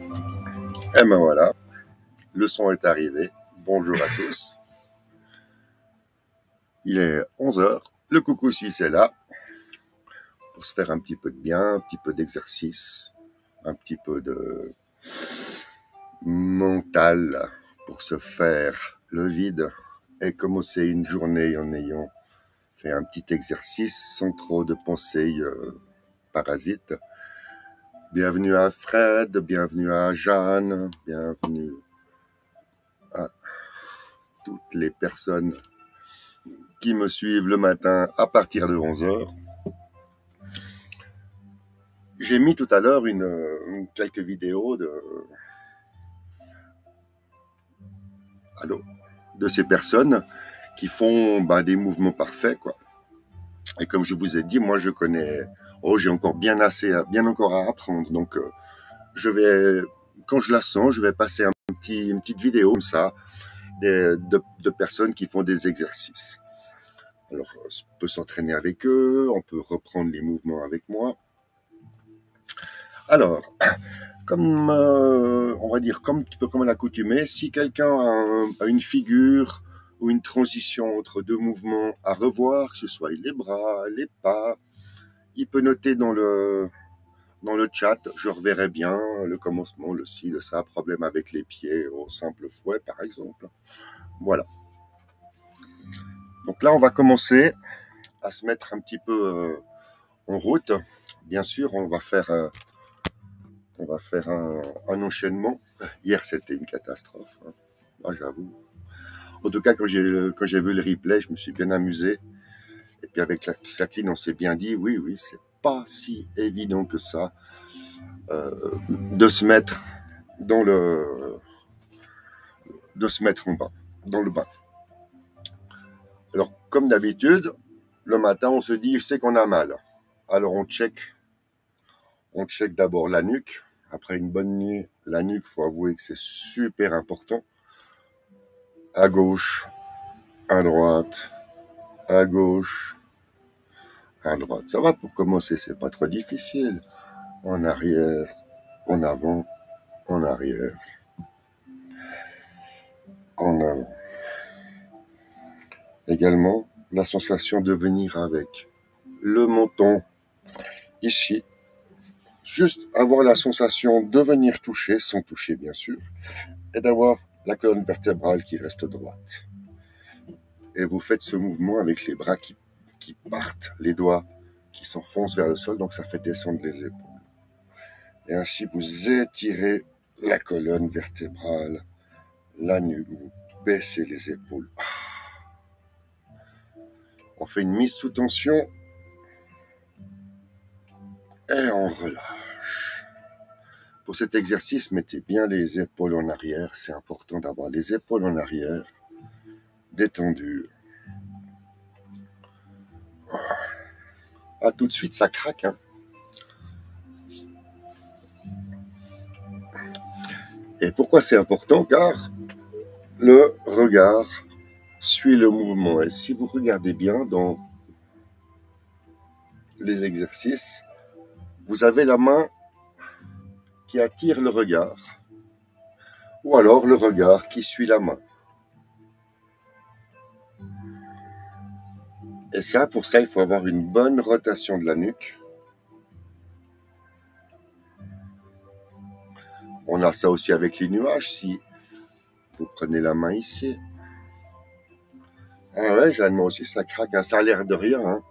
Et ben voilà, le son est arrivé. Bonjour à tous. Il est 11h. Le coucou suisse est là pour se faire un petit peu de bien, un petit peu d'exercice, un petit peu de mental pour se faire le vide et commencer une journée en ayant fait un petit exercice sans trop de pensées parasites. Bienvenue à Fred, bienvenue à Jeanne, bienvenue à toutes les personnes qui me suivent le matin à partir de 11h. J'ai mis tout à l'heure quelques vidéos de ces personnes qui font des mouvements parfaits, quoi. Et comme je vous ai dit, moi je connais, j'ai encore bien encore à apprendre. Donc quand je la sens, je vais passer une petite vidéo comme ça de personnes qui font des exercices. Alors, on peut s'entraîner avec eux, on peut reprendre les mouvements avec moi. Alors, comme on va dire, comme à l'accoutumée, si quelqu'un a une figure ou une transition entre deux mouvements à revoir, que ce soit les bras, les pas, il peut noter dans le chat, je reverrai bien le commencement, le ci, le ça, problème avec les pieds au simple fouet, par exemple. Voilà. Donc là, on va commencer à se mettre un petit peu en route. Bien sûr, on va faire un enchaînement. Hier, c'était une catastrophe. Moi, j'avoue. En tout cas, quand j'ai vu le replay, je me suis bien amusé. Et puis avec Jacqueline, on s'est bien dit, oui, c'est pas si évident que ça de se mettre en bas, dans le bain. Alors, comme d'habitude, le matin, on se dit, je sais qu'on a mal. Alors, on check d'abord la nuque. Après une bonne nuit, la nuque, faut avouer que c'est super important. À gauche, à droite, à gauche, à droite. Ça va pour commencer, c'est pas trop difficile. En arrière, en avant, en arrière, en avant. Également, la sensation de venir avec le menton ici. Juste avoir la sensation de venir toucher, sans toucher bien sûr, et d'avoir la colonne vertébrale qui reste droite. Et vous faites ce mouvement avec les bras qui partent, les doigts qui s'enfoncent vers le sol, donc ça fait descendre les épaules. Et ainsi vous étirez la colonne vertébrale, la nuque, vous baissez les épaules. On fait une mise sous tension et on relâche. Pour cet exercice, mettez bien les épaules en arrière. C'est important d'avoir les épaules en arrière, détendues. Ah, tout de suite, ça craque, hein. Et pourquoi c'est important? Car le regard suit le mouvement. Et si vous regardez bien dans les exercices, vous avez la main qui attire le regard, ou alors le regard qui suit la main. Et ça, pour ça, il faut avoir une bonne rotation de la nuque. On a ça aussi avec les nuages. Si vous prenez la main ici, ah ouais, Jeanne, moi aussi, ça craque. Hein. Ça a l'air de rien. Hein.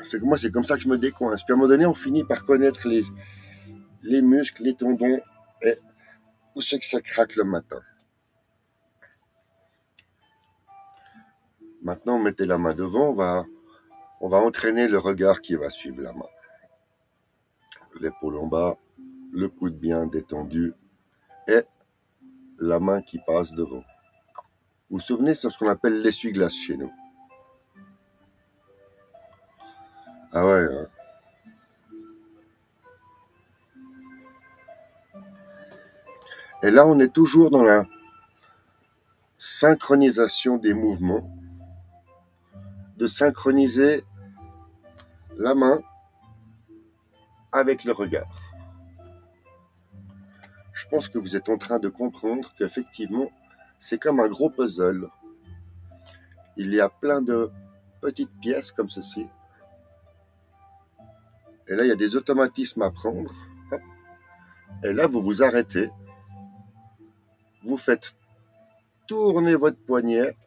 C'est comme ça que je me décoince. Puis à un moment donné, on finit par connaître les muscles, les tendons, et où c'est que ça craque le matin. Maintenant, mettez la main devant, on va entraîner le regard qui va suivre la main. L'épaule en bas, le coude bien détendu, et la main qui passe devant. Vous vous souvenez, c'est ce qu'on appelle l'essuie-glace chez nous. Ah ouais, hein. Et là, on est toujours dans la synchronisation des mouvements, de synchroniser la main avec le regard. je pense que vous êtes en train de comprendre qu'effectivement, c'est comme un gros puzzle. Il y a plein de petites pièces comme ceci. Et là, il y a des automatismes à prendre. Hop. Et là, vous vous arrêtez. Vous faites tourner votre poignet.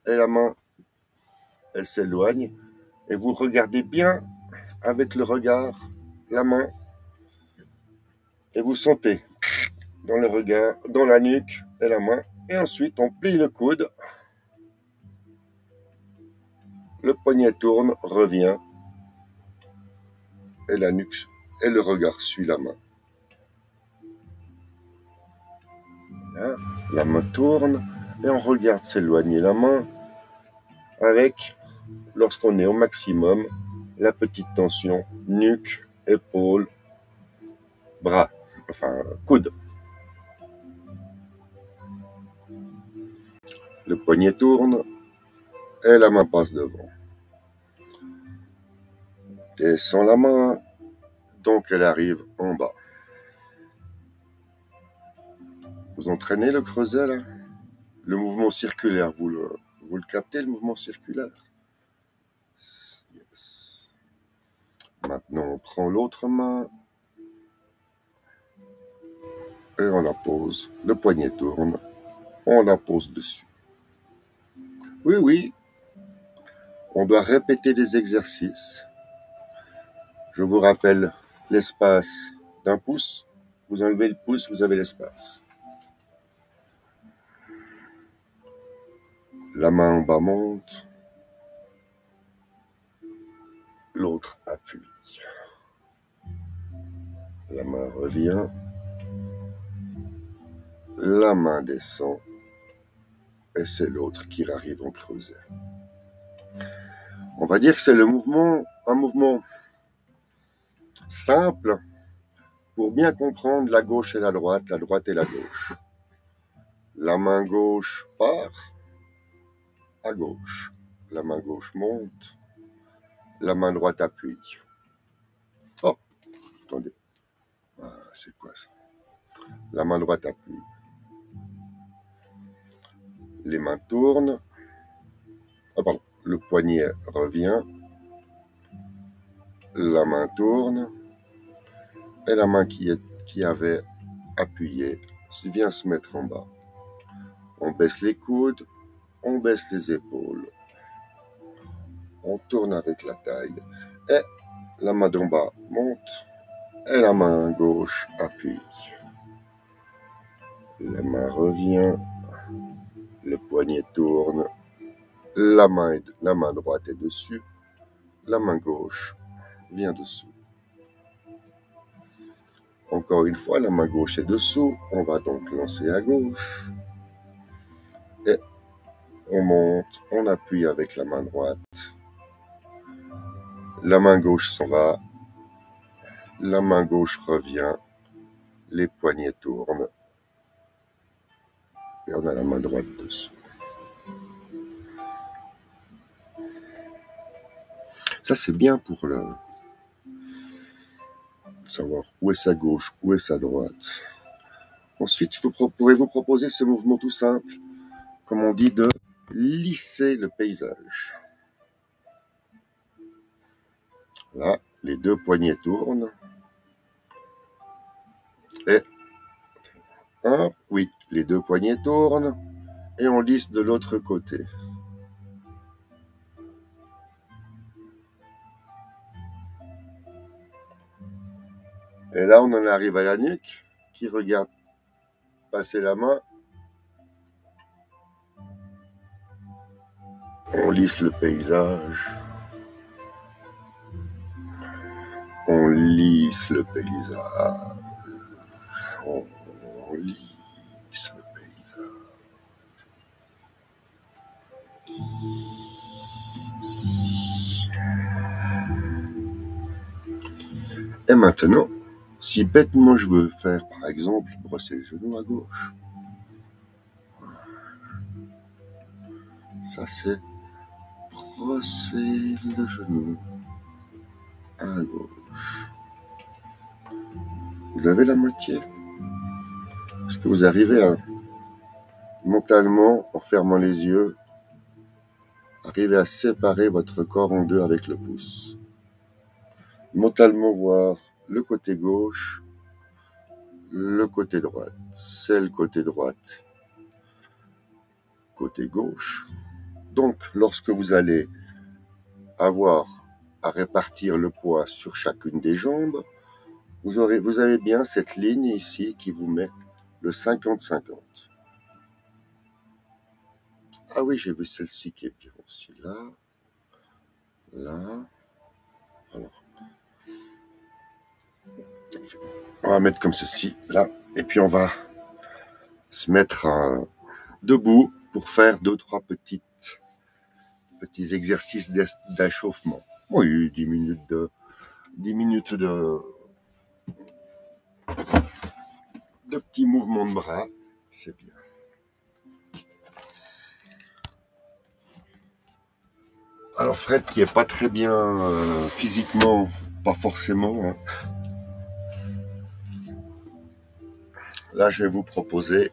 Et la main, elle s'éloigne. Et vous regardez bien avec le regard la main. Et vous sentez dans le regard, dans la nuque et la main. Et ensuite, on plie le coude. Le poignet tourne, revient. Et la nuque et le regard suit la main. Là, la main tourne et on regarde s'éloigner la main avec, lorsqu'on est au maximum, la petite tension nuque, épaule, bras, enfin coude. Le poignet tourne et la main passe devant. Et sans la main, donc elle arrive en bas. Vous entraînez le creuset là? Le mouvement circulaire, vous le captez, le mouvement circulaire? Yes. Maintenant, on prend l'autre main et on la pose. Le poignet tourne, on la pose dessus. Oui, oui, on doit répéter des exercices. Je vous rappelle l'espace d'un pouce. Vous enlevez le pouce, vous avez l'espace. La main en bas monte. L'autre appuie. La main revient. La main descend. Et c'est l'autre qui arrive en creuset. On va dire que c'est un mouvement simple pour bien comprendre la gauche et la droite et la gauche. La main gauche part à gauche. La main gauche monte. La main droite appuie. Oh, attendez. Ah, c'est quoi ça? La main droite appuie. Les mains tournent. Ah, pardon. Le poignet revient. La main tourne. Et la main qui avait appuyé vient se mettre en bas. On baisse les coudes. On baisse les épaules. On tourne avec la taille. Et la main d'en bas monte. Et la main gauche appuie. La main revient. Le poignet tourne. La main droite est dessus. La main gauche vient dessous. Encore une fois, la main gauche est dessous. On va donc lancer à gauche. Et on monte. On appuie avec la main droite. La main gauche s'en va. La main gauche revient. Les poignets tournent. Et on a la main droite dessous. Ça, c'est bien pour savoir où est sa gauche, où est sa droite. Ensuite, vous pouvez vous proposer ce mouvement tout simple, comme on dit, de lisser le paysage. Là, les deux poignets tournent. Et, oui, les deux poignets tournent. Et on lisse de l'autre côté. Et là, on en arrive à la nuque, qui regarde passer la main. On lisse le paysage. On lisse le paysage. On lisse le paysage. Et maintenant, si bêtement je veux faire, par exemple, brosser le genou à gauche, ça c'est brosser le genou à gauche. Vous levez la moitié, Est-ce que vous arrivez à, mentalement, en fermant les yeux, arriver à séparer votre corps en deux avec le pouce? Mentalement voir le côté gauche, le côté droit. C'est le côté droite, côté gauche. Donc, lorsque vous allez avoir à répartir le poids sur chacune des jambes, vous avez bien cette ligne ici qui vous met le 50-50. Ah oui, j'ai vu celle-ci qui est bien aussi. Là, là. Alors, on va mettre comme ceci, là. Et puis on va se mettre debout pour faire 2-3 petits exercices d'échauffement. Oui, 10 minutes de petits mouvements de bras, c'est bien. Alors Fred, qui est pas très bien physiquement, pas forcément, hein. Là, je vais vous proposer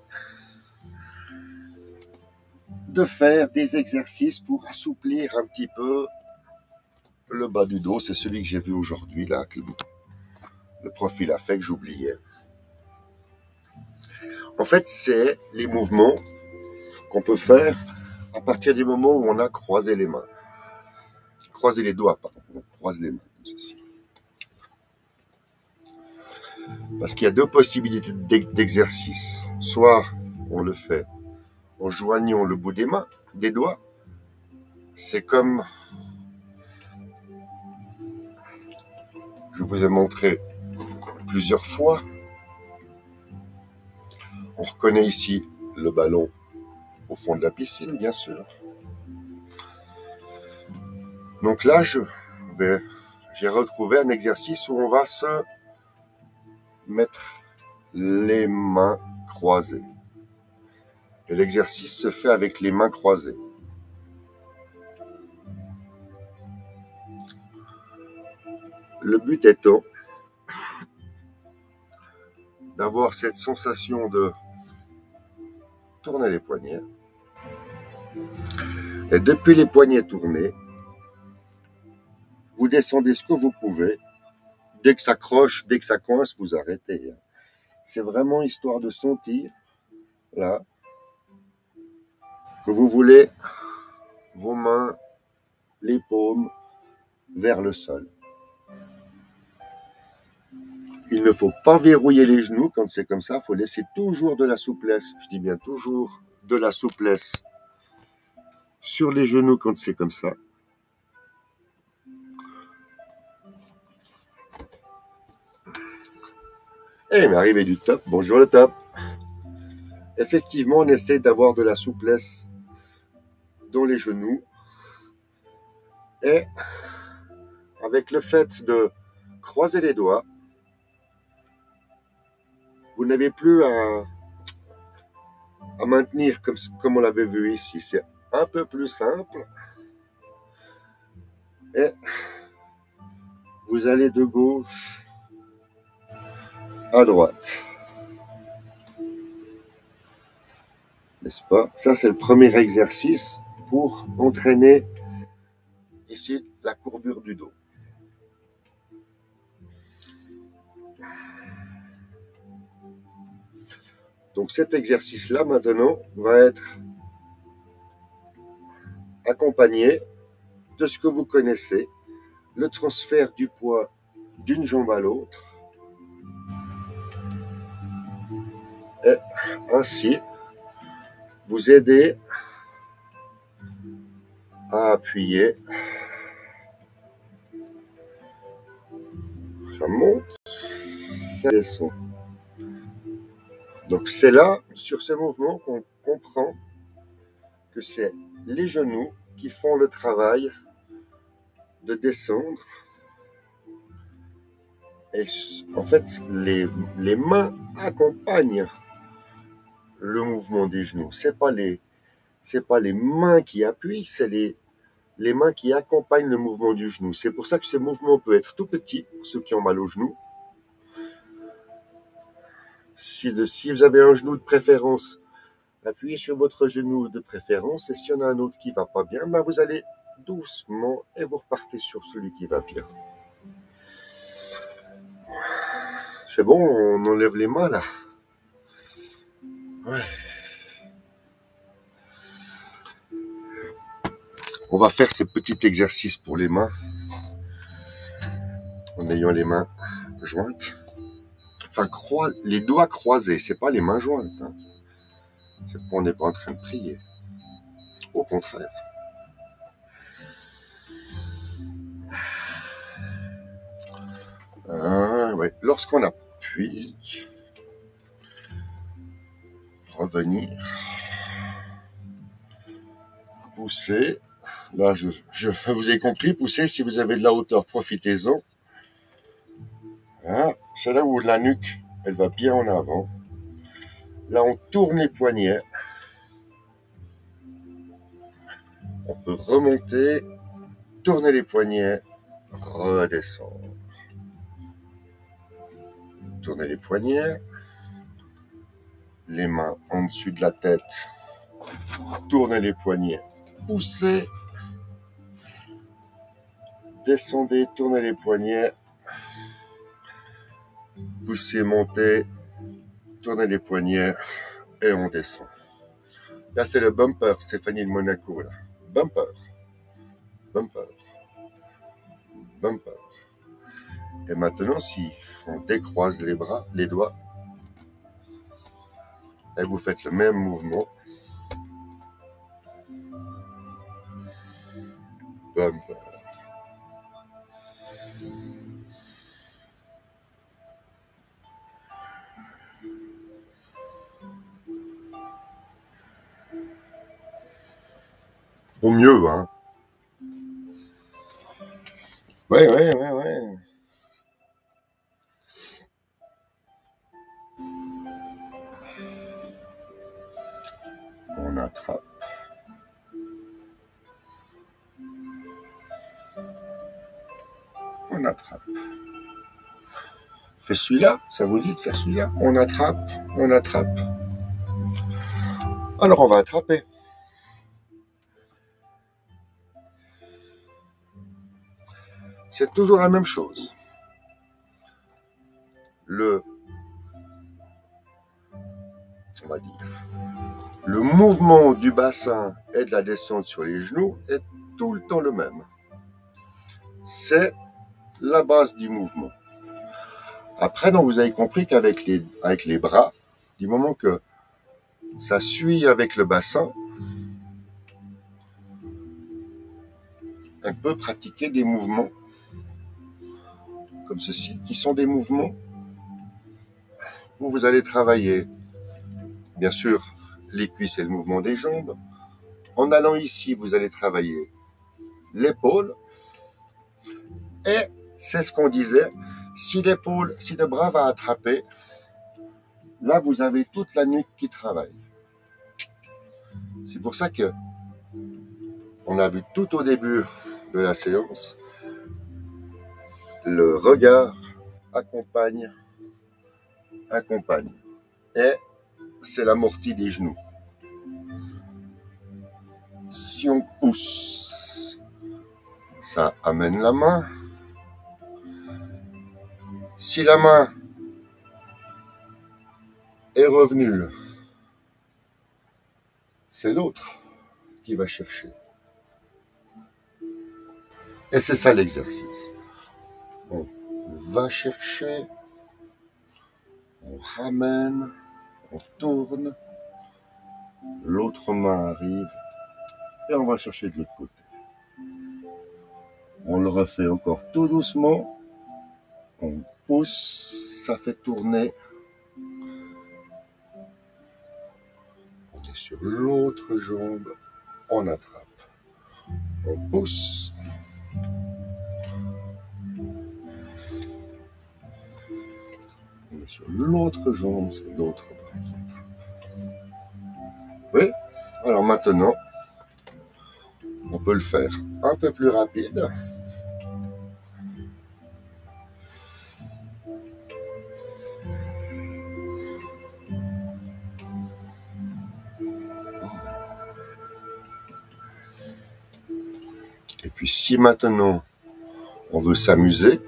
de faire des exercices pour assouplir un petit peu le bas du dos. C'est celui que j'ai vu aujourd'hui, là, que le prof il a fait, que j'oubliais. En fait, c'est les mouvements qu'on peut faire à partir du moment où on a croisé les mains. Croisé les doigts, pardon. On croise les mains, comme ceci. Parce qu'il y a deux possibilités d'exercice. Soit on le fait en joignant le bout des mains, des doigts. C'est comme je vous ai montré plusieurs fois. On reconnaît ici le ballon au fond de la piscine, bien sûr. Donc là, j'ai retrouvé un exercice où on va se mettre les mains croisées. Et l'exercice se fait avec les mains croisées. Le but étant d'avoir cette sensation de tourner les poignets. Et depuis les poignets tournés, vous descendez ce que vous pouvez. Dès que ça croche, dès que ça coince, vous arrêtez. C'est vraiment histoire de sentir, là, que vous voulez vos mains, les paumes, vers le sol. Il ne faut pas verrouiller les genoux quand c'est comme ça. Il faut laisser toujours de la souplesse. Je dis bien toujours de la souplesse sur les genoux quand c'est comme ça. Et il m'est arrivé du top. Bonjour le top. Effectivement, on essaie d'avoir de la souplesse dans les genoux. Et avec le fait de croiser les doigts, vous n'avez plus à maintenir comme on l'avait vu ici. C'est un peu plus simple. Et vous allez de gauche à droite. N'est-ce pas? Ça, c'est le premier exercice pour entraîner ici la courbure du dos. Donc cet exercice-là, maintenant, va être accompagné de ce que vous connaissez, le transfert du poids d'une jambe à l'autre. Et ainsi, vous aider à appuyer. Ça monte, ça descend. Donc c'est là, sur ce mouvement, qu'on comprend que c'est les genoux qui font le travail de descendre. Et en fait, les mains accompagnent le mouvement des genoux. C'est pas les mains qui appuient, c'est les mains qui accompagnent le mouvement du genou. C'est pour ça que ce mouvement peut être tout petit pour ceux qui ont mal au genou. Si vous avez un genou de préférence, appuyez sur votre genou de préférence. Et s'il y en a un autre qui va pas bien, ben vous allez doucement et vous repartez sur celui qui va bien. C'est bon, on enlève les mains là. Ouais. On va faire ce petit exercice pour les mains en ayant les mains jointes. Enfin, les doigts croisés, c'est pas les mains jointes. Hein. On n'est pas en train de prier. Au contraire. Ouais. Lorsqu'on appuie, revenir, pousser. Là, je vous ai compris, pousser. Si vous avez de la hauteur, profitez-en. Hein, c'est là où la nuque, elle va bien en avant. Là, on tourne les poignets. On peut remonter, tourner les poignets, redescendre. Tourner les poignets, les mains en dessus de la tête, tourner les poignets, pousser, descendez, tournez les poignets, poussez, montez, tournez les poignets et on descend. Là, c'est le bumper, Stéphanie de Monaco. Là. Bumper, bumper, bumper. Et maintenant, si on décroise les bras, les doigts, et vous faites le même mouvement. Bumper. Au mieux, hein. Ouais. On attrape. On attrape. Fais celui-là, ça vous dit de faire celui-là? On attrape, on attrape. Alors on va attraper. C'est toujours la même chose. On va dire, le mouvement du bassin et de la descente sur les genoux est tout le temps le même. C'est la base du mouvement. Après, donc, vous avez compris qu'avec les bras, du moment que ça suit avec le bassin, on peut pratiquer des mouvements comme ceci, qui sont des mouvements où vous allez travailler, bien sûr, les cuisses et le mouvement des jambes. En allant ici, vous allez travailler l'épaule. Et c'est ce qu'on disait, si le bras va attraper, là, vous avez toute la nuque qui travaille. C'est pour ça que on a vu tout au début de la séance, le regard accompagne. Et c'est l'amorti des genoux. Si on pousse, ça amène la main. Si la main est revenue, c'est l'autre qui va chercher. Et c'est ça l'exercice. On va chercher, on ramène, on tourne, l'autre main arrive et on va chercher de l'autre côté. On le refait encore tout doucement, on pousse, ça fait tourner. On est sur l'autre jambe, on attrape, on pousse. On est sur l'autre jambe, c'est l'autre bras qui attrape. Oui, alors maintenant, on peut le faire un peu plus rapide. puis si maintenant on veut s'amuser,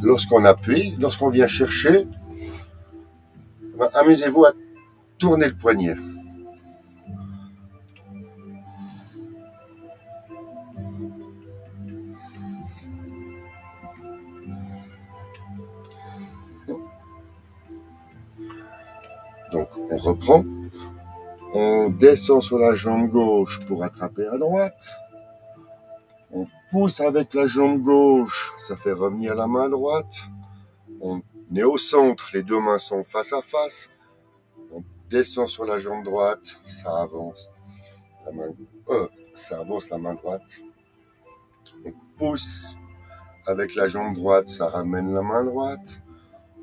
lorsqu'on appuie, lorsqu'on vient chercher, ben, amusez-vous à tourner le poignet. Donc on reprend, on descend sur la jambe gauche pour attraper à droite, on pousse avec la jambe gauche, ça fait revenir la main droite, on est au centre, les deux mains sont face à face, on descend sur la jambe droite, ça avance la main droite, on pousse avec la jambe droite, ça ramène la main droite,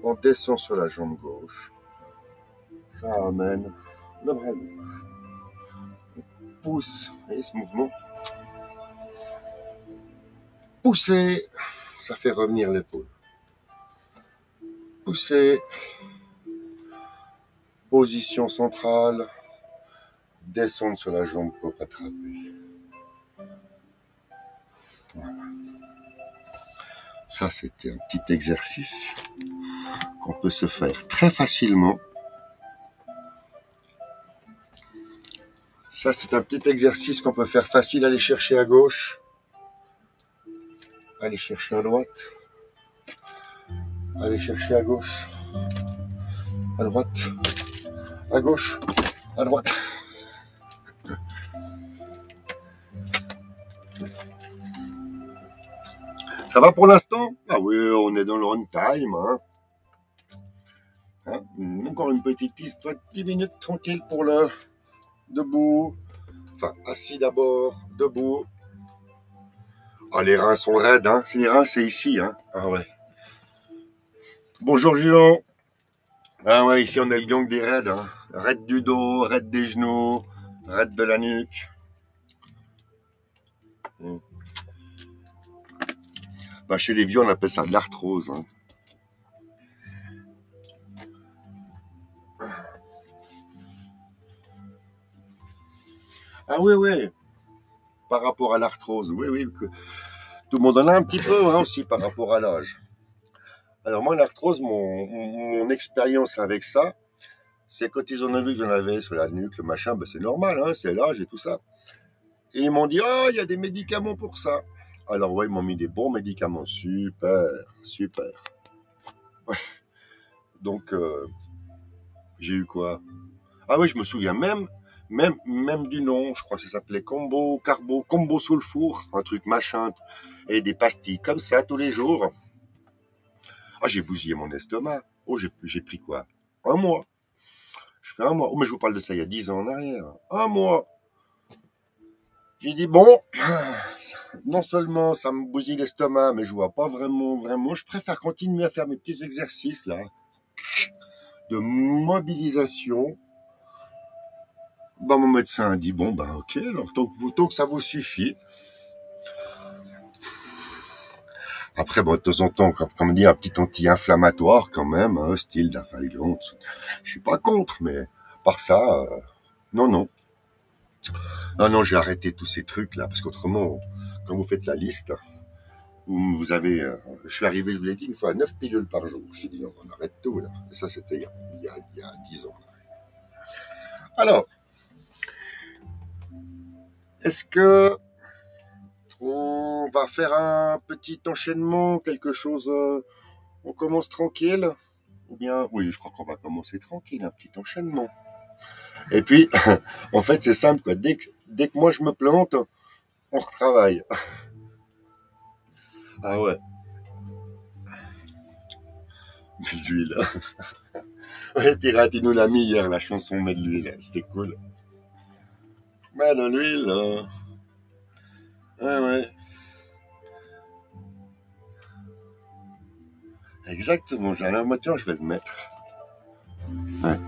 on descend sur la jambe gauche, ça ramène le bras gauche, on pousse, vous voyez ce mouvement, pousser, ça fait revenir l'épaule, pousser, position centrale, descendre sur la jambe pour attraper. Voilà. Ça, c'était un petit exercice qu'on peut se faire très facilement. Ça, c'est un petit exercice qu'on peut faire facile. Aller chercher à gauche, aller chercher à droite, aller chercher à gauche, à droite, à gauche, à droite. Ça va pour l'instant? Ah oui, on est dans le on time. Encore une petite 10 minutes tranquille pour le debout. Enfin, assis d'abord, debout. Ah, les reins sont raides, hein. Les reins, c'est ici, hein. Ah ouais. Bonjour, Julian. Ah ouais, ici, on a le gang des raides, hein. Raide du dos, raide des genoux, raide de la nuque. Bah, chez les vieux, on appelle ça de l'arthrose, hein. Ah oui, oui. Par rapport à l'arthrose, oui, oui. Tout le monde en a un petit peu, hein, aussi, par rapport à l'âge. Alors moi, l'arthrose, mon expérience avec ça, c'est quand ils en ont vu que j'en avais sur la nuque, le machin, ben c'est normal, hein, c'est l'âge et tout ça. Et ils m'ont dit, oh, il y a des médicaments pour ça. Alors ouais, ils m'ont mis des bons médicaments, super, super. Ouais. Donc, j'ai eu quoi? Ah oui, je me souviens même du nom, je crois que ça s'appelait combo sous le four, un truc machin, et des pastilles comme ça tous les jours. Ah, j'ai bousillé mon estomac. Oh, j'ai pris quoi? Un mois. Je fais un mois. Oh, mais je vous parle de ça il y a 10 ans en arrière. Un mois. J'ai dit, bon, non seulement ça me bousille l'estomac, mais je vois pas vraiment. Je préfère continuer à faire mes petits exercices, là, de mobilisation. Bah, mon médecin a dit, bon, bah, ok, alors, tant que ça vous suffit. Après, bon, de temps en temps, comme on dit, un petit anti-inflammatoire, quand même, hein, style d'Afalgan. Je suis pas contre, mais par ça, non, non. Non, j'ai arrêté tous ces trucs-là, parce qu'autrement, quand vous faites la liste, vous avez, je suis arrivé, je vous l'ai dit, une fois à 9 pilules par jour. J'ai dit, non, on arrête tout, là. Et ça, c'était il y a 10 ans. Alors, est-ce que on va faire un petit enchaînement, quelque chose, on commence tranquille? Ou bien, oui, je crois qu'on va commencer tranquille, un petit enchaînement. Et puis, en fait, c'est simple, quoi. Dès que moi je me plante, on retravaille. Ah ouais. Mets de l'huile. Ouais, Pirate, il nous l'a mis hier, la chanson Mets de l'huile. C'était cool. Mets de l'huile. Ouais, ouais. Exactement, j'ai la moitié, je vais le mettre. Ouais.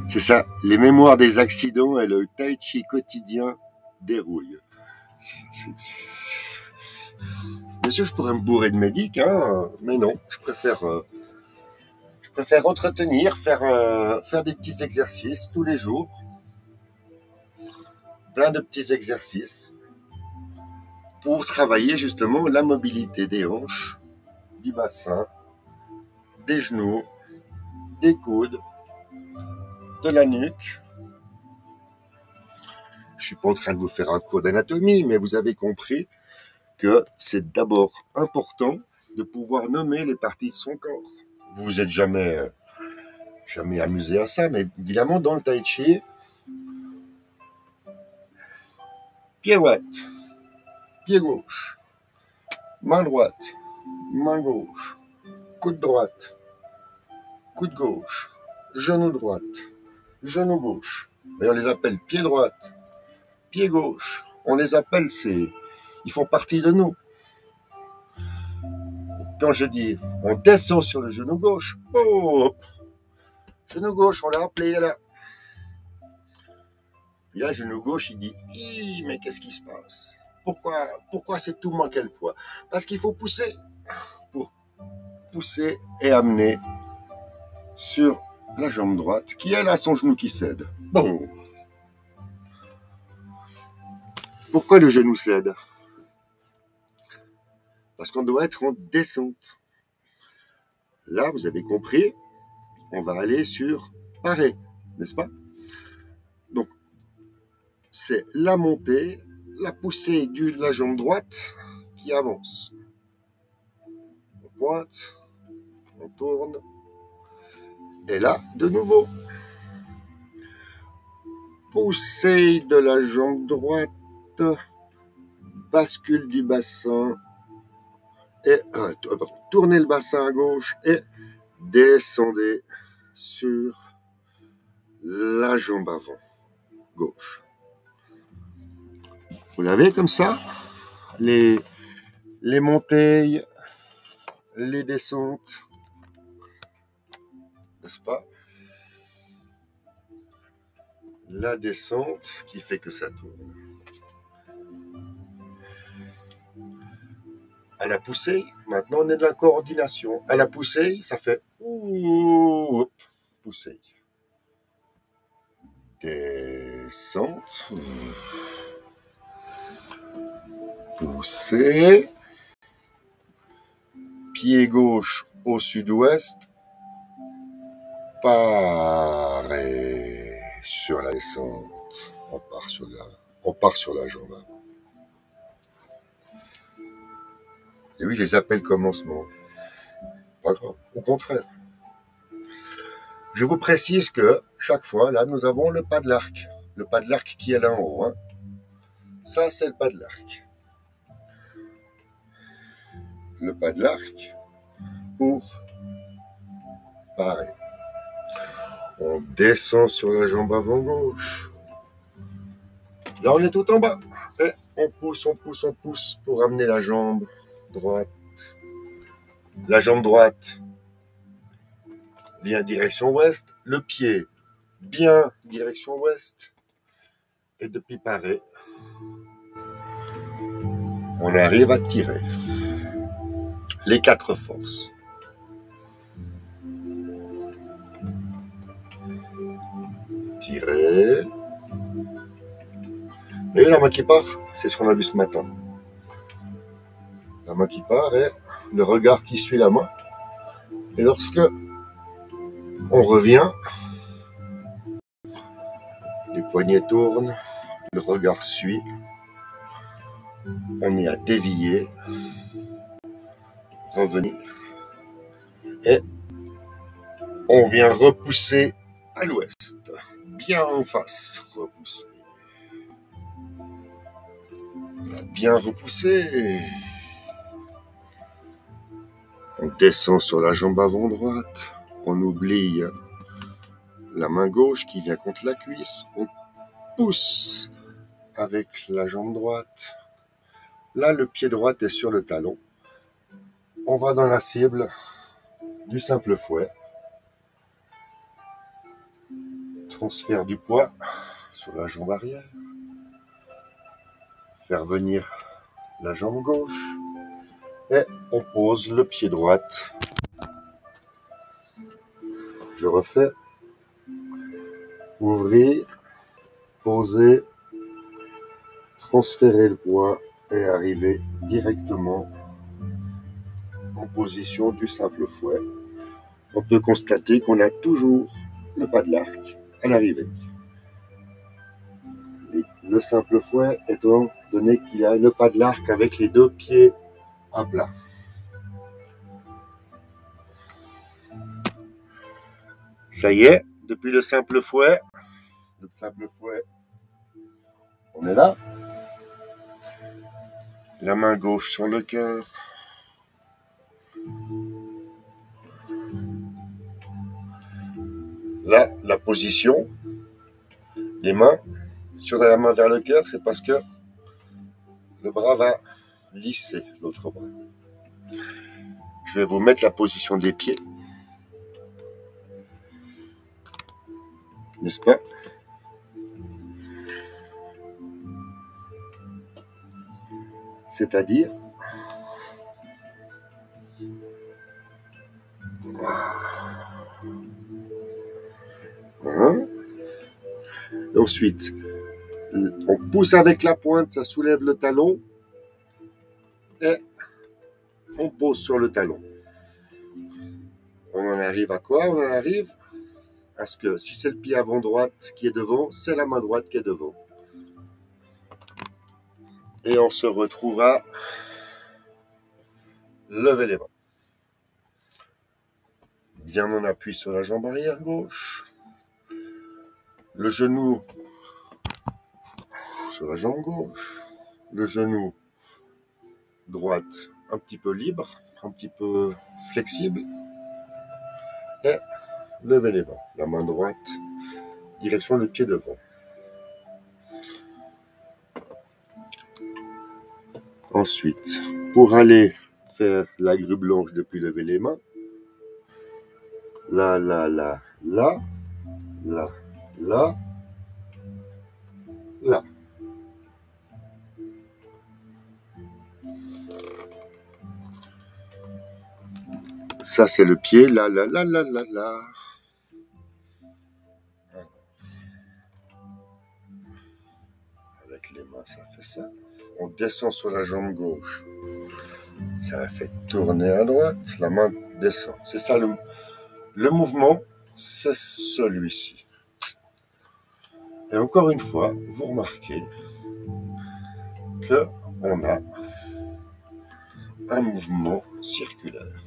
C'est ça, les mémoires des accidents et le tai chi quotidien déroule. Bien sûr, je pourrais me bourrer de médic, hein, mais non, je préfère entretenir, faire des petits exercices tous les jours. Plein de petits exercices. pour travailler justement la mobilité des hanches, du bassin, des genoux, des coudes, de la nuque. Je suis pas en train de vous faire un cours d'anatomie, mais vous avez compris que c'est d'abord important de pouvoir nommer les parties de son corps. Vous vous êtes jamais amusé à ça, mais évidemment dans le tai chi, pied droite, pied gauche, main droite, main gauche, coude droite, coude gauche, genou droite, genou gauche. Et on les appelle pied droite, pied gauche. On les appelle, ils font partie de nous. Quand je dis on descend sur le genou gauche, oh, genou gauche, on l'a appelé là. Puis là, genou gauche, il dit mais qu'est-ce qui se passe? Pourquoi c'est tout moins quel poids? Parce qu'il faut pousser. Pour pousser et amener sur la jambe droite, qui elle a son genou qui cède. Bon. Pourquoi le genou cède? Parce qu'on doit être en descente. Là, vous avez compris, on va aller sur paré, n'est-ce pas? Donc, c'est la montée, la poussée de la jambe droite qui avance. On pointe, on tourne, et là, de nouveau, poussée de la jambe droite, bascule du bassin, et tournez le bassin à gauche et descendez sur la jambe avant, gauche. Vous l'avez comme ça, les montées, les descentes, n'est-ce pas? La descente qui fait que ça tourne. À la poussée, maintenant on est de la coordination. À la poussée, ça fait poussée. Descente. Poussée. Pied gauche au sud-ouest. Paré sur la descente. On part sur la jambe avant. Et oui, je les appelle commencement. Pas grave, au contraire. Je vous précise que chaque fois, là, nous avons le pas de l'arc. Le pas de l'arc qui est là en haut. Hein. Ça, c'est le pas de l'arc. Le pas de l'arc pour parer. On descend sur la jambe avant gauche. Là, on est tout en bas. Et on pousse pour amener la jambe droite. La jambe droite vient direction ouest. Le pied bien direction ouest. Et depuis parer, on arrive à tirer. Les 4 forces. Tirer. Et la main qui part, c'est ce qu'on a vu ce matin. La main qui part et le regard qui suit la main. Et lorsque on revient, les poignets tournent, le regard suit. On est à dévier, revenir. Et on vient repousser à l'ouest, bien en face, repousser. On a bien repoussé. On descend sur la jambe avant droite. On oublie la main gauche qui vient contre la cuisse. On pousse avec la jambe droite. Là, le pied droit est sur le talon. On va dans la cible du simple fouet. Transfert du poids sur la jambe arrière. Faire venir la jambe gauche. Et on pose le pied droit. Je refais. Ouvrir. Poser. Transférer le poids et arriver directement en position du simple fouet. On peut constater qu'on a toujours le pas de l'arc à l'arrivée. Le simple fouet étant donné qu'il a le pas de l'arc avec les deux pieds à plat. Ça y est, depuis le simple fouet, on est là. La main gauche sur le cœur. Là, la position des mains sur la main vers le cœur, c'est parce que le bras va lisser l'autre bras. Je vais vous mettre la position des pieds. N'est-ce pas? C'est-à-dire ensuite, on pousse avec la pointe, ça soulève le talon et on pose sur le talon. On en arrive à quoi? On en arrive à ce que si c'est le pied avant droite qui est devant, c'est la main droite qui est devant. Et on se retrouve à lever les bras. Bien en appui sur la jambe arrière gauche. Le genou sur la jambe gauche. Le genou droite un petit peu libre, un petit peu flexible. Et lever les bras. La main droite, direction le pied devant. Ensuite, pour aller faire la grue blanche depuis lever les mains, là, là, là, là, là, là, là. Ça, c'est le pied, là, là, là, là, là, là. Avec les mains, ça fait ça. On descend sur la jambe gauche. Ça fait tourner à droite. La main descend. C'est ça le mouvement, c'est celui-ci. Et encore une fois, vous remarquez qu'on a un mouvement circulaire.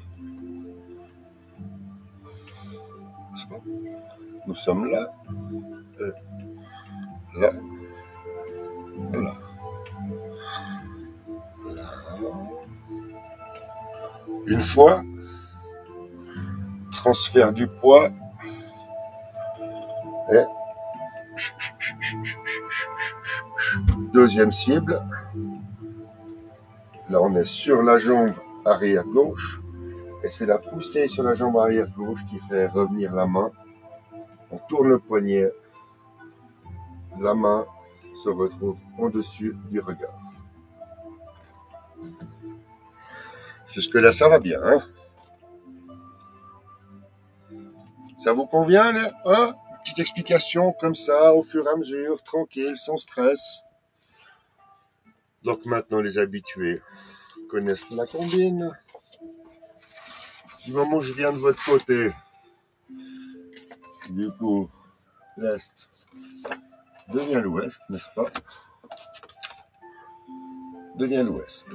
Nous sommes là, là, là, là. Une fois, transfert du poids et deuxième cible. Là, on est sur la jambe arrière gauche et c'est la poussée sur la jambe arrière gauche qui fait revenir la main. On tourne le poignet, la main se retrouve au-dessus du regard. Jusque-là, ça va bien, hein? Ça vous convient, là, hein? Une petite explication comme ça, au fur et à mesure, tranquille, sans stress. Donc maintenant, les habitués connaissent la combine. Du moment où je viens de votre côté, du coup, l'Est devient l'Ouest, n'est-ce pas? Devient l'Ouest.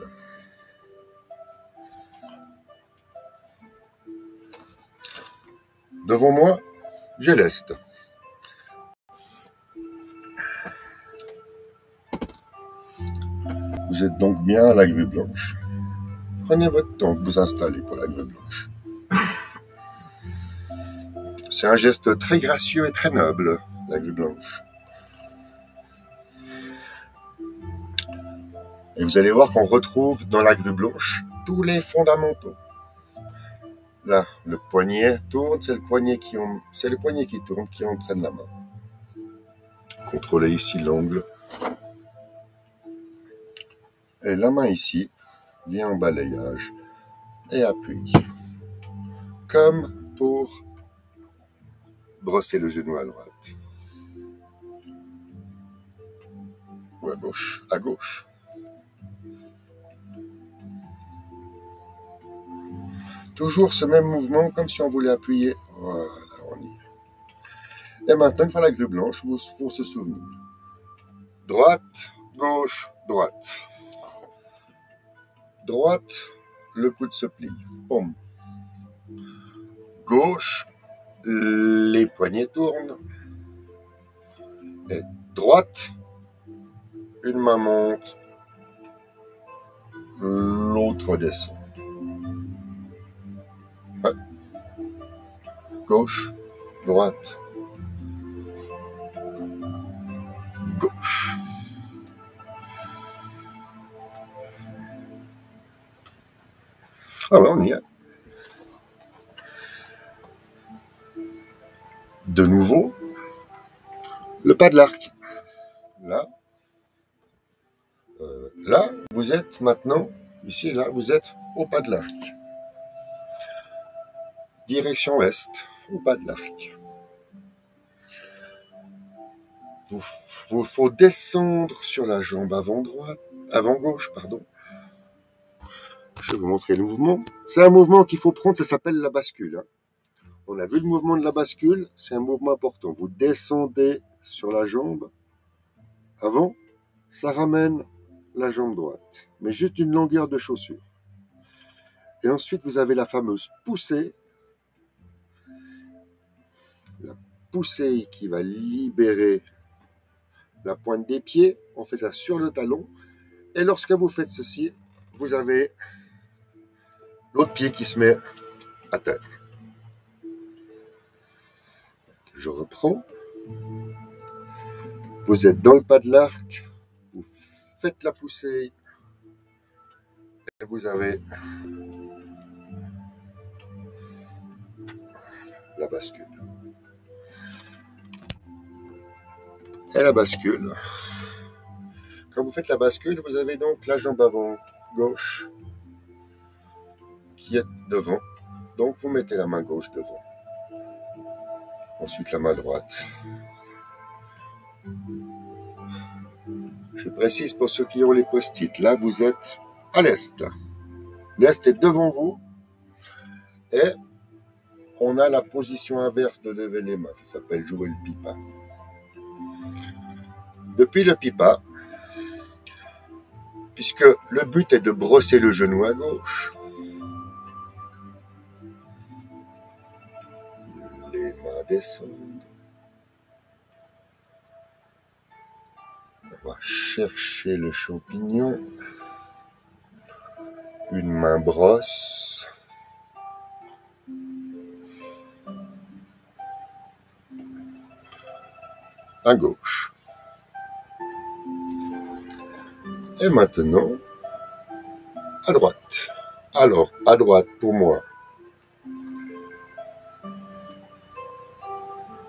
Devant moi, j'ai l'Est. Vous êtes donc bien à la grue blanche. Prenez votre temps de vous installer pour la grue blanche. C'est un geste très gracieux et très noble, la grue blanche. Et vous allez voir qu'on retrouve dans la grue blanche tous les fondamentaux. Là, le poignet tourne, c'est le poignet qui tourne, qui entraîne la main. Contrôlez ici l'angle. Et la main ici vient en balayage et appuie. Comme pour brosser le genou à droite. Ou à gauche. Toujours ce même mouvement, comme si on voulait appuyer. Voilà, on y est. Et maintenant, une fois la grue blanche, il faut se souvenir. Droite, gauche, droite. Droite, le coude se plie. Boum. Gauche, les poignets tournent. Et droite, une main monte, l'autre descend. Ouais. Gauche, droite, gauche. Ah ouais, on y est. De nouveau, le pas de l'arc. Là, vous êtes maintenant, ici, là, vous êtes au pas de l'arc. Direction est, au pas de l'arc. Vous faut descendre sur la jambe avant gauche, pardon. Je vais vous montrer le mouvement. C'est un mouvement qu'il faut prendre, ça s'appelle la bascule. Hein. On a vu le mouvement de la bascule, c'est un mouvement important. Vous descendez sur la jambe avant, ça ramène la jambe droite, mais juste une longueur de chaussure. Et ensuite, vous avez la fameuse poussée. La poussée qui va libérer la pointe des pieds. On fait ça sur le talon. Et lorsque vous faites ceci, vous avez l'autre pied qui se met à terre. Je reprends. Vous êtes dans le pas de l'arc. Vous faites la poussée. Et vous avez la bascule. Et la bascule. Quand vous faites la bascule, vous avez donc la jambe avant gauche qui est devant. Donc vous mettez la main gauche devant. Ensuite la main droite. Je précise pour ceux qui ont les post-it. Là, vous êtes à l'est. L'est est devant vous. Et on a la position inverse de lever les mains. Ça s'appelle jouer le pipa. Depuis le pipa, puisque le but est de brosser le genou à gauche, les mains descendent. On va chercher le champignon. Une main brosse. À gauche. Et maintenant, à droite. Alors, à droite, pour moi,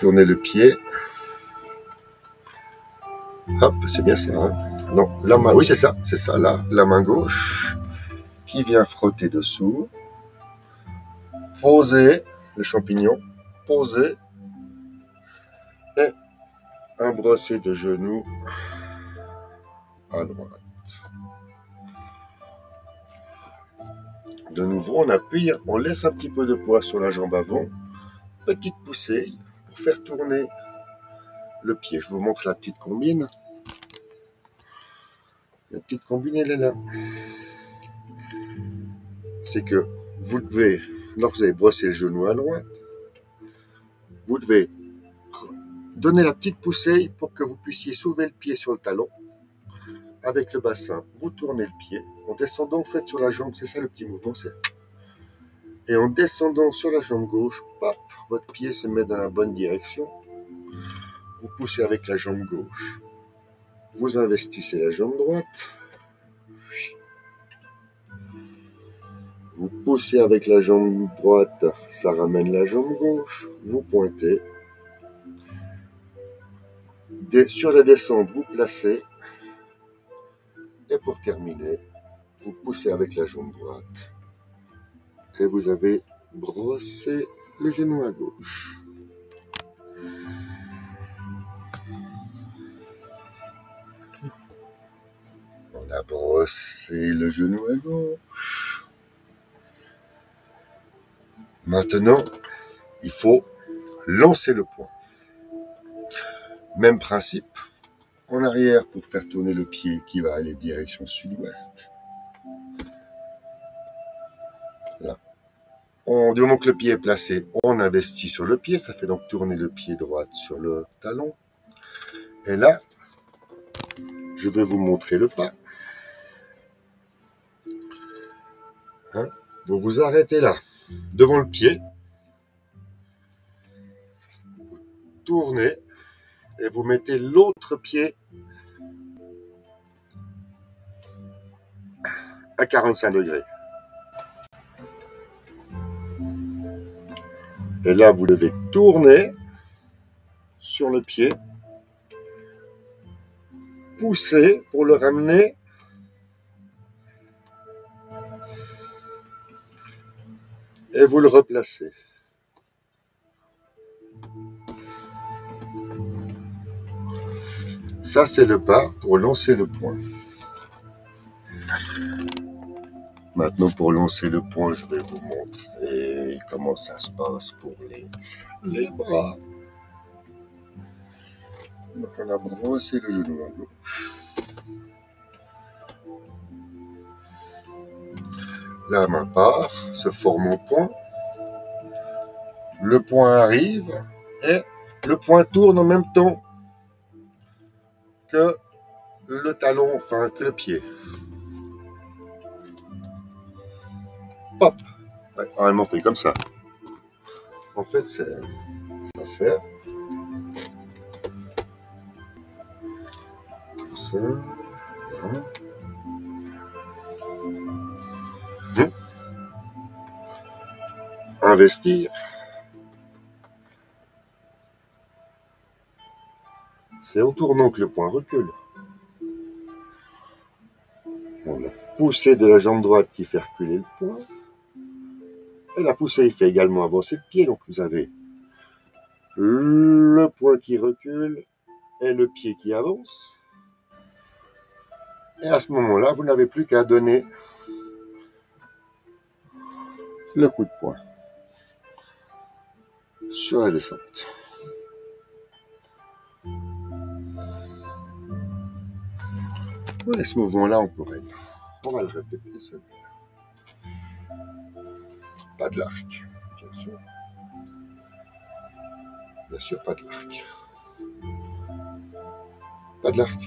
tournez le pied. Hop, c'est bien ça. Hein. Non, la main, oui, c'est ça, là. La main gauche qui vient frotter dessous. Posez le champignon. Posez. Et un brossé de genoux à droite. De nouveau, on appuie, on laisse un petit peu de poids sur la jambe avant. Petite poussée pour faire tourner le pied. Je vous montre la petite combine. La petite combine, elle est là. C'est que vous devez, lorsque vous avez brossé le genou à droite, vous devez donner la petite poussée pour que vous puissiez soulever le pied sur le talon. Avec le bassin, vous tournez le pied. En descendant, vous faites sur la jambe, c'est ça le petit mouvement. Et en descendant sur la jambe gauche, pop, votre pied se met dans la bonne direction. Vous poussez avec la jambe gauche. Vous investissez la jambe droite. Vous poussez avec la jambe droite, ça ramène la jambe gauche. Vous pointez. Sur la descente, vous placez. Et pour terminer, vous poussez avec la jambe droite. Et vous avez brossé le genou à gauche. On a brossé le genou à gauche. Maintenant, il faut lancer le poing. Même principe, en arrière pour faire tourner le pied qui va aller direction sud-ouest. Là. Du moment que le pied est placé, on investit sur le pied, ça fait donc tourner le pied droit sur le talon. Et là, je vais vous montrer le pas. Hein, vous vous arrêtez là, devant le pied. Vous tournez et vous mettez l'autre pied à 45 degrés. Et là, vous devez tourner sur le pied, pousser pour le ramener et vous le replacez. Ça, c'est le pas pour lancer le poing. Maintenant, pour lancer le poing, je vais vous montrer comment ça se passe pour les bras. Donc, on a brossé le genou à gauche. La main part, se forme au poing. Le poing arrive et le poing tourne en même temps que le talon, enfin que le pied. Hop, ouais, normalement pris comme ça. En fait, ça fait comme ça. Voilà. Investir. C'est en tournant que le poing recule. On a poussé de la jambe droite qui fait reculer le poing. Et la poussée fait également avancer le pied. Donc vous avez le poing qui recule et le pied qui avance. Et à ce moment-là, vous n'avez plus qu'à donner le coup de poing sur la descente. Ouais, ce mouvement-là, on va le répéter celui-là. Pas de l'arc, bien sûr. Bien sûr, pas de l'arc. Pas de l'arc.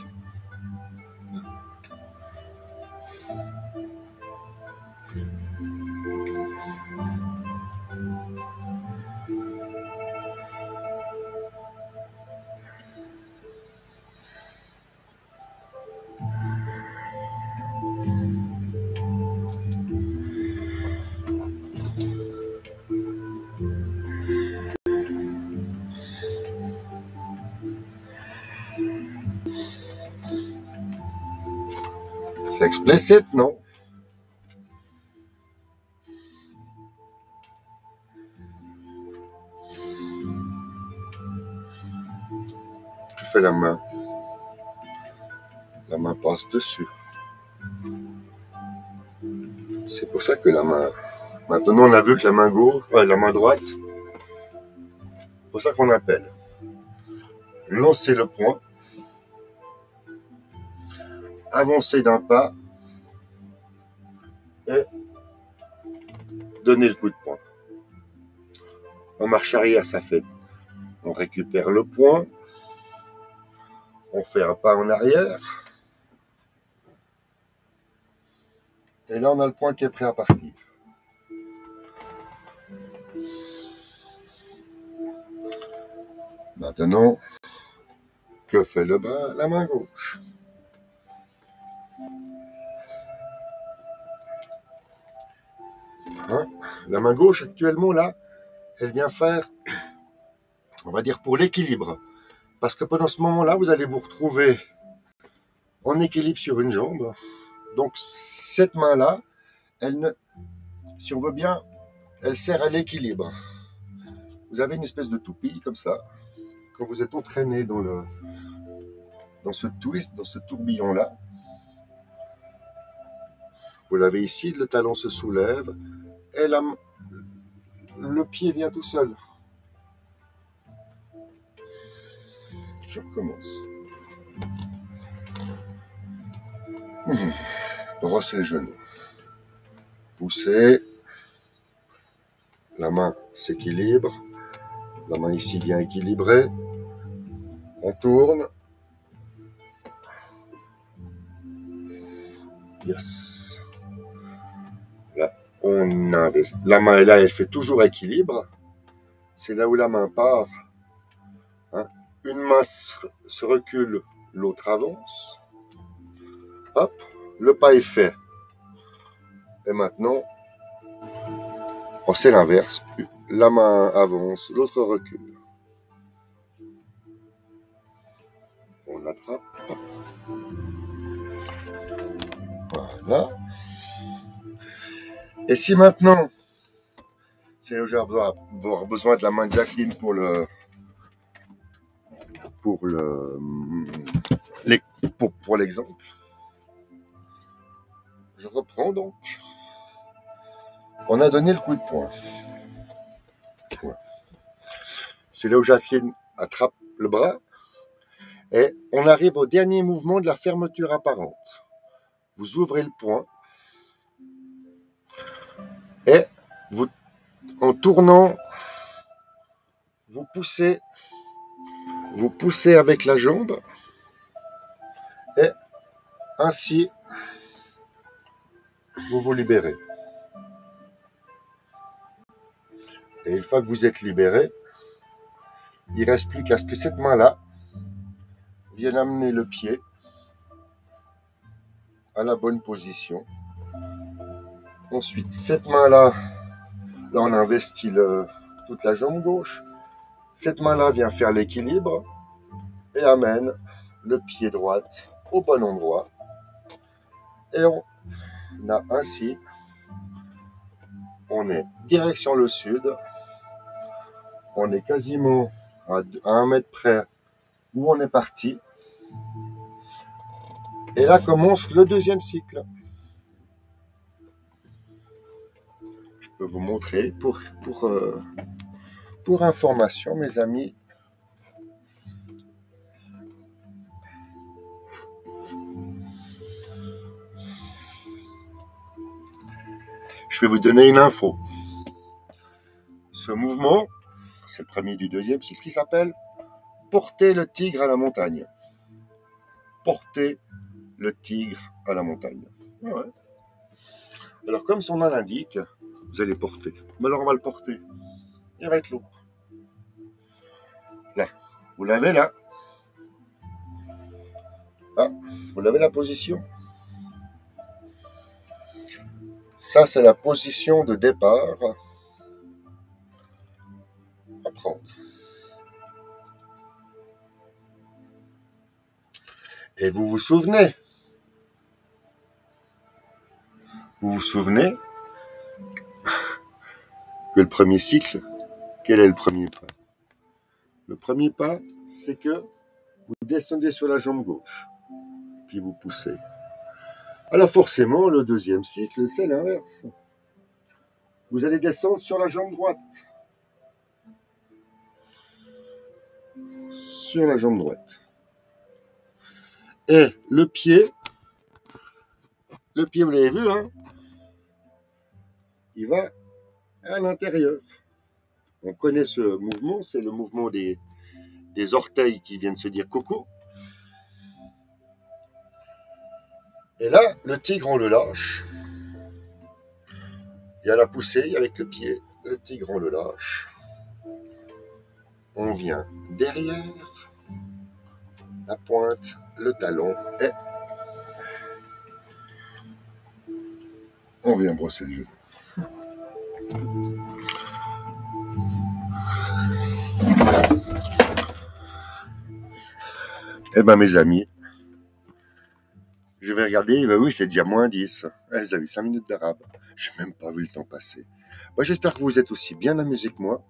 C'est explicite, non? Que fait la main? La main passe dessus. C'est pour ça que la main... Maintenant, on a vu que la main gauche, la main droite, c'est pour ça qu'on appelle lancer le poing, avancer d'un pas et donner le coup de poing. En marche arrière, ça fait, on récupère le poing, on fait un pas en arrière, et là, on a le poing qui est prêt à partir. Maintenant, que fait le bras? La main gauche. Hein? La main gauche, actuellement, là, elle vient faire, on va dire, pour l'équilibre. Parce que pendant ce moment-là, vous allez vous retrouver en équilibre sur une jambe. Donc, cette main-là, elle ne, si on veut bien, elle sert à l'équilibre. Vous avez une espèce de toupie, comme ça. Quand vous êtes entraîné dans ce twist, dans ce tourbillon-là, vous l'avez ici, le talon se soulève, et le pied vient tout seul. Je recommence. Brossez le genou. Poussez. La main s'équilibre. La main ici bien équilibrée. On tourne. Yes. Là, on investit. La main est là, elle fait toujours équilibre. C'est là où la main part. Hein. Une main se recule, l'autre avance. Hop, le pas est fait. Et maintenant, c'est l'inverse. La main avance, l'autre recule. On l'attrape. Voilà. Et si maintenant, c'est là où je vais avoir besoin de la main de Jacqueline pour l'exemple. Je reprends donc. On a donné le coup de poing. Ouais. C'est là où Jacqueline attrape le bras. Et on arrive au dernier mouvement de la fermeture apparente. Vous ouvrez le poing. Et vous, en tournant, vous poussez avec la jambe. Et ainsi, vous vous libérez. Et une fois que vous êtes libéré, il ne reste plus qu'à ce que cette main-là vienne amener le pied à la bonne position. Ensuite, cette main-là, là on investit toute la jambe gauche. Cette main-là vient faire l'équilibre et amène le pied droit au bon endroit. Et on a ainsi, on est direction le sud. On est quasiment à 1 mètre près où on est parti. Et là commence le deuxième cycle. Je peux vous montrer pour information, mes amis. Je vais vous donner une info. Ce mouvement, c'est le premier du deuxième cycle qui s'appelle porter le tigre à la montagne. Porter le tigre à la montagne. Ouais. Alors, comme son nom l'indique, vous allez porter. Mais alors, on va le porter. Il va être lourd. Là, vous l'avez là. Ah, vous l'avez la position. Ça, c'est la position de départ à prendre. Et vous vous souvenez que le premier cycle, quel est le premier pas? Le premier pas, c'est que vous descendez sur la jambe gauche, puis vous poussez. Alors forcément, le deuxième cycle, c'est l'inverse. Vous allez descendre sur la jambe droite. Sur la jambe droite. Et le pied, vous l'avez vu, hein, il va à l'intérieur. On connaît ce mouvement, c'est le mouvement des orteils qui viennent se dire coucou. Et là, le tigre, on le lâche. Il y a la poussée avec le pied. Le tigre, on le lâche. On vient derrière la pointe, le talon, et on vient brosser le genou. Eh ben, mes amis, je vais regarder, ben oui, c'est déjà moins 10. Vous avez 5 minutes d'arabe. Je n'ai même pas vu le temps passer. Ben, j'espère que vous êtes aussi bien amusés que moi.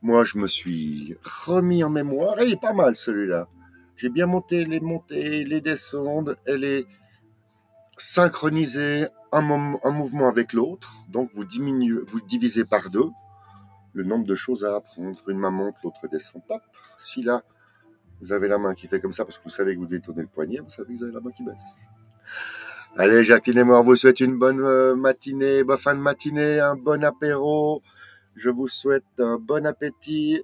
Moi, je me suis remis en mémoire. Et il est pas mal, celui-là. J'ai bien monté les montées, les descentes, et les synchronisées un mouvement avec l'autre, donc vous divisez par 2 le nombre de choses à apprendre. Une main monte, l'autre descend. Pop. Si là, vous avez la main qui fait comme ça parce que vous savez que vous devez tourner le poignet, vous savez que vous avez la main qui baisse. Allez, Jacqueline et moi, on vous souhaite une bonne matinée, bonne fin de matinée, un bon apéro. Je vous souhaite un bon appétit.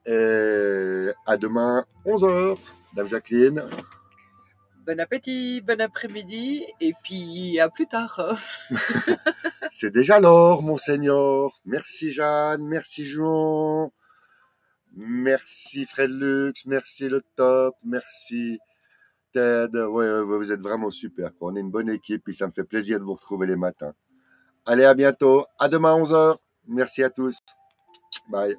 Et à demain, 11h. Dame Jacqueline. Bon appétit, bon après-midi, et puis à plus tard. C'est déjà l'heure, monseigneur. Merci Jeanne, merci Jean, merci Fred Lux, merci le top, merci Ted. Ouais, vous êtes vraiment super, quoi. On est une bonne équipe et ça me fait plaisir de vous retrouver les matins. Allez, à bientôt. À demain 11h. Merci à tous. Bye.